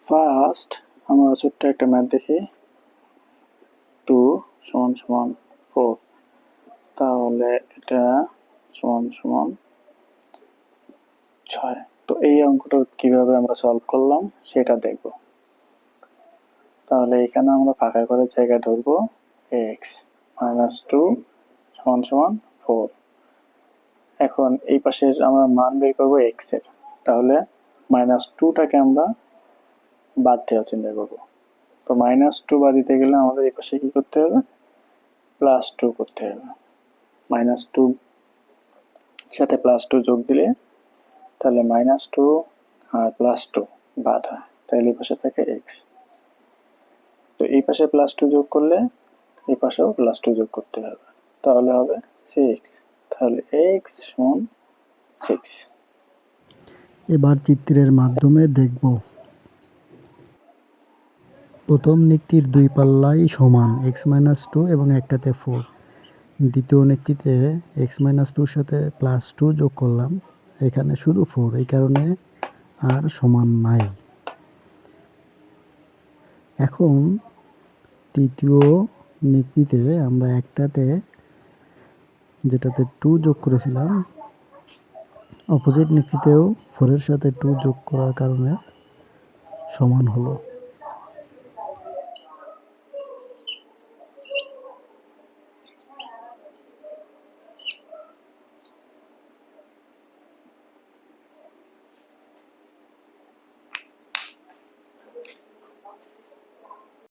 First আমরা ছোট্ট একটা ম্যাথ দেখি, 2 সমান সমান 4, তাহলে এটা সমান সমান 6। তো এই অঙ্কটা কিভাবে আমরা সলভ করলাম সেটা দেখব। তাহলে এখানে আমরা ফাঁকা করে জায়গা ধরবো x -2 সমান সমান 4। এখন এই পাশের আমরা মান বের করবো x এর, তাহলে -2টাকে আমরা বাদ দেওয়ার চিন্তা করবো। তো -2 বাদ দিতে গেলে আমাদের এই পাশে কি করতে হবে, +2 করতে হবে। -2 সাথে +2 যোগ দিলে তাহলে -2 আর +2 বাদ হয়, তাহলে এই পাশে থাকে x। তো এই পাশে +2 যোগ করলে এই পাশেও +2 যোগ করতে হবে, তাহলে হবে 6। তাহলে x সমান 6। এবার চিত্রের মাধ্যমে দেখব। প্রথম নিকটির দুই পাল্লাই সমান x-2 এবং একটাতে 4। দ্বিতীয় নিকটিতে x-2 সাথে +2 যোগ করলাম, এখানে শুধু 4, এই কারণে আর সমান নাই। এখন তৃতীয় নিকটিতে আমরা একটাতে, যেটাতে 2 যোগ করেছিলাম, অপোজিট নিকটিতেও 4 এর সাথে 2 যোগ করার কারণে সমান হলো।